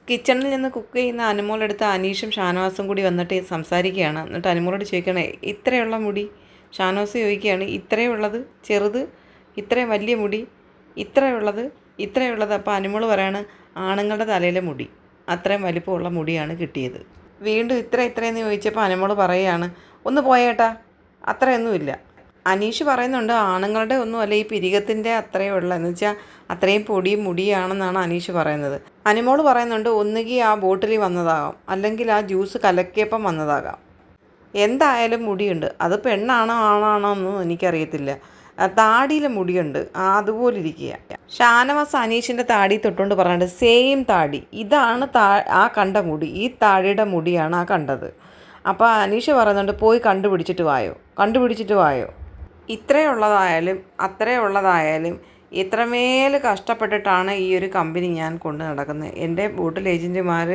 കിച്ചണിൽ നിന്ന് കുക്ക് ചെയ്യുന്ന അനുമോളെടുത്ത് അനീഷും ഷാനവാസും കൂടി വന്നിട്ട് സംസാരിക്കുകയാണ്. എന്നിട്ട് അനുമോളോട് ചോദിക്കണേ, ഇത്രയുള്ള മുടി? ഷാനവാസ് ചോദിക്കുകയാണ്, ഇത്രയുള്ളത് ചെറുത്, ഇത്രയും വലിയ മുടി, ഇത്രയുള്ളത്, ഇത്രയുള്ളത്. അപ്പോൾ അനുമോൾ പറയാണ്, ആണുങ്ങളുടെ തലയിലെ മുടി, അത്രയും വലിപ്പമുള്ള മുടിയാണ് കിട്ടിയത്. വീണ്ടും ഇത്രയെന്ന് ചോദിച്ചപ്പോൾ അനുമോൾ പറയുകയാണ്, ഒന്ന് പോയേട്ടാ, അത്രയൊന്നുമില്ല. അനീഷ് പറയുന്നുണ്ട്, ആണുങ്ങളുടെ ഒന്നുമല്ല, ഈ പിരികത്തിൻ്റെ അത്രയേ ഉള്ളൂ, എന്ന് വെച്ചാൽ അത്രയും പൊടിയും മുടിയാണെന്നാണ് അനീഷ് പറയുന്നത്. അനുമോൾ പറയുന്നുണ്ട്, ഒന്നുകിൽ ആ ബോട്ടിൽ വന്നതാകാം, അല്ലെങ്കിൽ ആ ജ്യൂസ് കലക്കിയപ്പം വന്നതാകാം. എന്തായാലും മുടിയുണ്ട്. അത് പെണ്ണാണോ ആണാണോ ഒന്നും എനിക്കറിയത്തില്ല. താടിയിൽ മുടിയുണ്ട്, അതുപോലെ ഇരിക്കുക. ഷാനവാസ് അനീഷിൻ്റെ താടി തൊട്ടുകൊണ്ട് പറഞ്ഞിട്ട്, സെയിം താടി, ഇതാണ് ആ കണ്ട മുടി, ഈ താടിയുടെ മുടിയാണ് ആ കണ്ടത്. അപ്പോൾ അനീഷ് പറയുന്നുണ്ട്, പോയി കണ്ടുപിടിച്ചിട്ട് വായോ. ഇത്രയുള്ളതായാലും അത്രയുള്ളതായാലും ഇത്രമേൽ കഷ്ടപ്പെട്ടിട്ടാണ് ഈ ഒരു കമ്പനി ഞാൻ കൊണ്ട് നടക്കുന്നത്. എൻ്റെ ബോട്ടിൽ ഏജൻറ്റുമാർ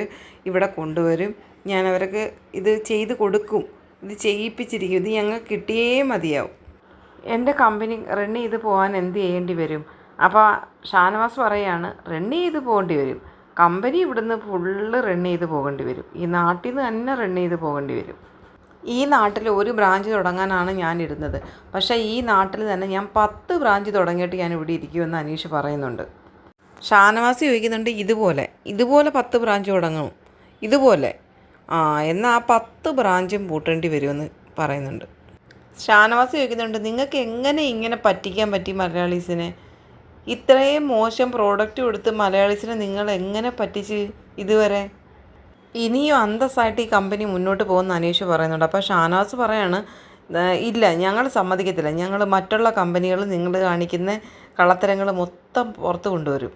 ഇവിടെ കൊണ്ടുവരും, ഞാൻ അവർക്ക് ഇത് ചെയ്ത് കൊടുക്കും, ഇത് ചെയ്യിപ്പിച്ചിരിക്കും, ഇത് ഞങ്ങൾക്ക് കിട്ടിയേ മതിയാവും. എൻ്റെ കമ്പനി റൺ ചെയ്ത് പോകാൻ എന്ത് ചെയ്യേണ്ടി വരും? അപ്പോൾ ഷാനവാസ് പറയുകയാണ്, റൺ ചെയ്ത് പോകേണ്ടി വരും, കമ്പനി ഇവിടുന്ന് ഫുള്ള് റൺ ചെയ്ത് പോകേണ്ടി വരും, ഈ നാട്ടിൽ നിന്ന് തന്നെ റൺ ചെയ്ത് പോകേണ്ടി വരും. ഈ നാട്ടിൽ ഒരു ബ്രാഞ്ച് തുടങ്ങാനാണ് ഞാൻ ഇരുന്നത്, പക്ഷേ ഈ നാട്ടിൽ തന്നെ ഞാൻ 10 ബ്രാഞ്ച് തുടങ്ങിയിട്ട് ഞാൻ ഇവിടെ ഇരിക്കുമെന്ന് അനീഷ് പറയുന്നുണ്ട്. ഷാനവാസ് ചോദിക്കുന്നുണ്ട്, ഇതുപോലെ 10 ബ്രാഞ്ച് തുടങ്ങും, ഇതുപോലെ എന്നാൽ ആ 10 ബ്രാഞ്ചും പൂട്ടേണ്ടി വരുമെന്ന് പറയുന്നുണ്ട്. ഷാനവാസ് ചോദിക്കുന്നുണ്ട്, നിങ്ങൾക്ക് എങ്ങനെ ഇങ്ങനെ പറ്റിക്കാൻ പറ്റി മലയാളീസിനെ? ഇത്രയും മോശം പ്രോഡക്റ്റ് കൊടുത്ത് മലയാളീസിനെ നിങ്ങൾ എങ്ങനെ പറ്റിച്ച് ഇതുവരെ? ഇനിയും അന്തസ്സായിട്ട് ഈ കമ്പനി മുന്നോട്ട് പോകുന്ന അനീഷ് പറയുന്നുണ്ട്. അപ്പോൾ ഷാനവാസ് പറയാണ്, ഇല്ല, ഞങ്ങൾ സമ്മതിക്കത്തില്ല, ഞങ്ങൾ മറ്റുള്ള കമ്പനികൾ നിങ്ങൾ കാണിക്കുന്ന കള്ളത്തരങ്ങൾ മൊത്തം പുറത്ത് കൊണ്ടുവരും.